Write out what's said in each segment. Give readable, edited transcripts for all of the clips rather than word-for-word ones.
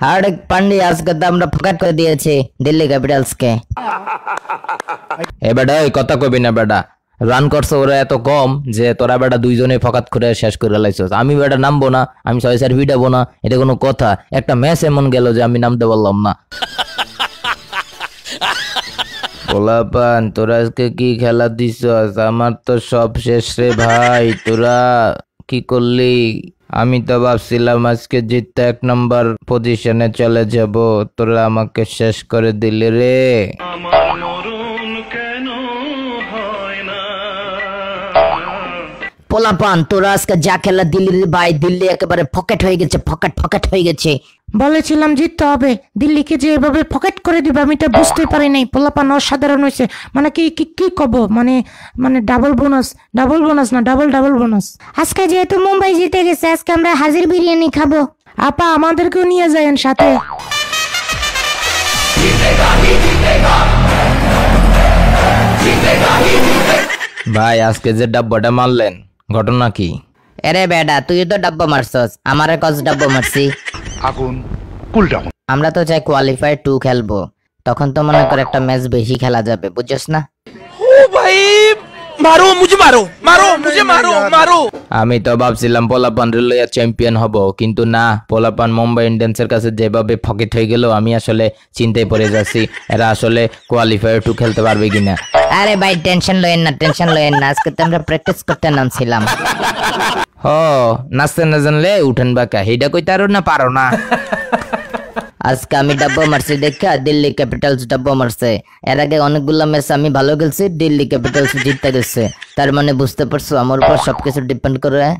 हार्दिक पांड्या আজকে তো আমরা ফকাট করে দিয়েছি দিল্লি ক্যাপিটালস কে। এ বেটা এই কথা কবি না বেটা, রান করছে ওরা এত কম যে তোরা বেটা দুইজনে ফকাত করে শেষ করে লাইছস। আমি বেটা নামবো না, আমি 6-4 ভিডাবো না, এটা কোনো কথা? একটা ম্যাচ এমন গেল যে আমি নামতে পারলাম না। পোলাপান তোরা আজকে কি খেলা দিছস? আমার তো সব শেষ রে ভাই, তোরা কি করলি? আমি তো ভাবছিলাম আজকে জিততে 1 নম্বর পজিশনে চলে যাব, তোরা আমাকে শেষ করে দিলি রে। পোলাপান তোরা আজকে যা খেলা দিল্লি রে ভাই, দিল্লি একেবারে ফকেট হয়ে গেছে, ফকেট হয়ে গেছে। বলেছিলাম জিততে হবে, দিল্লিকে যে এভাবে পকেট করে দিবে আমি তো বুঝতে পারি নাই। পোলাপান অসাধারণ হয়েছে, মানে কি কি কি কব, মানে ডাবল বোনাস না ডাবল বোনাস। আজকে যেহেতু মুম্বাই জিতে গেছে, আজকে আমরা হাজির বিরিয়ানি খাবো। আপা আমাদেরকেও নিয়ে যায়েন সাথে। ভাই আজকে যে ডাব্বাটা মারলেন, ঘটনা কি? আরে বেডা তুই তো ডাব্বা মারছস, আমারে কস ডাব্বা মারছি। আগুন কুল ডাউন। আমরা তো চাই কোয়ালিফায়ার 2 খেলবো, তখন তো মনে কর একটা ম্যাচ বেশি খেলা যাবে, বুঝছস না? ও ভাই মারো মুঝে মারো। আমি তো ভাবছিলাম পোলাপান রেলওয়ে চ্যাম্পিয়ন হব, কিন্তু না, পোলাপান মুম্বাই ইন্ডিয়ান্সের কাছে যেভাবে ফকিট হয়ে গেল আমি আসলে চিন্তায় পড়ে যাচ্ছি এরা আসলে কোয়ালিফায়ার 2 খেলতে পারবে কিনা। আরে ভাই টেনশন লয়েন না, আজকে তো আমরা প্র্যাকটিস করতে নামছিলাম। নাচতে না জানলে উঠেন বাঁকা, এইটা কইতে পারো না। আজকে আমি ডাব্বা মারছি দেখা দিল্লি ক্যাপিটালস ডাব্বা মারছে। এর আগে অনেকগুলো ম্যাচ আমি ভালো খেলছি, দিল্লি ক্যাপিটালস জিততে গেছে। তার মানে বুঝতে পারছো আমার উপর সবকিছু ডিপেন্ড করে।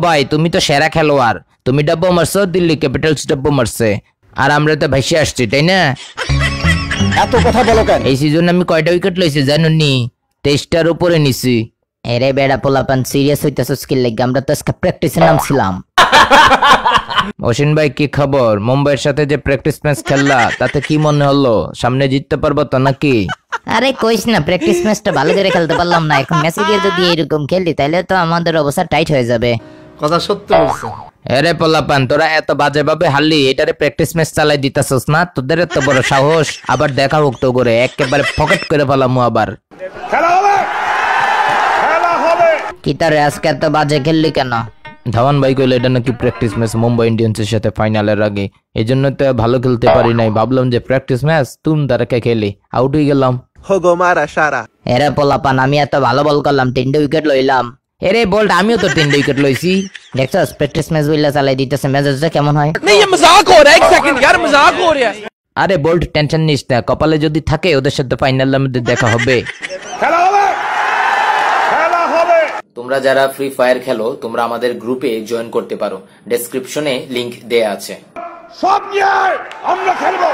ভাই তুমি তো সেরা খেলোয়াড়, তুমি ডাব্বা মারছো, দিল্লি ক্যাপিটালস ডাব্বা মারছে, আর আমরা তো ভাইসে আসছি, তাই না? এত কথা বলো কেন? এই সিজন আমি কয়টা উইকেট লইছি জানুনি? 23টার উপরে নিছি। এরে বেড়া পোলাপান সিরিয়াস হইতেছো স্কিল লাগে, আমরা তো আজকে প্র্যাকটিসে নামছিলাম। অশ্বিন ভাই কি খবর? মুম্বাইয়ের সাথে যে প্র্যাকটিস ম্যাচ খেললা তাতে কি মনে হলো? সামনে জিততে পারবো তো নাকি? আরে কইস না, প্র্যাকটিস ম্যাচটা ভালো করে খেলতে পারলাম না, এখন ম্যাচে গিয়ে যদি এরকম খেলি তাহলে তো আমাদের অবস্থা টাইট হয়ে যাবে। কথা সত্য বলছো। আরে পোলাপান তোরা এত বাজে ভাবে হারলি, এটারে প্র্যাকটিস ম্যাচ চালাই দিতাছস না? তোদের এত বড় সাহস? আবার দেখা হোক তো করে একেবারে পকেট করে ফেলামু আবার। খেলা হবে কি তারে আজকে এত বাজে খেললি কেন? ধাওয়ান ভাই কইলে এটা নাকি প্র্যাকটিস ম্যাচ মুম্বাই ইন্ডিয়ান্সের সাথে ফাইনালের আগে, এই জন্য তো ভালো খেলতে পারি নাই। ভাবলাম যে প্র্যাকটিস ম্যাচ তুম তারাকে খেলি, আউট হয়ে গেলাম। এরে পোলাপান আমি এত ভালো বল করলাম, 3টে উইকেট লইলাম। এরে বল আমিও তো 3টে উইকেট লইছি। দেখছস প্র্যাকটিস ম্যাচ বইলা চালাই দিতেছে, ম্যাচটা কেমন হয়? नहीं ये मजाक हो रहा है, एक सेकंड यार मजाक हो रहा है। আরে বোল্ট টেনশন নিস না, কপালে যদি থাকে ওদের সাথে ফাইনালের মধ্যে দেখা হবে। খেলা হবে। তোমরা যারা ফ্রি ফায়ার খেলো তোমরা আমাদের গ্রুপে জয়েন করতে পারো, ডেসক্রিপশনে লিংক দেয়া আছে। সব নিয়ে আমরা খেলবো।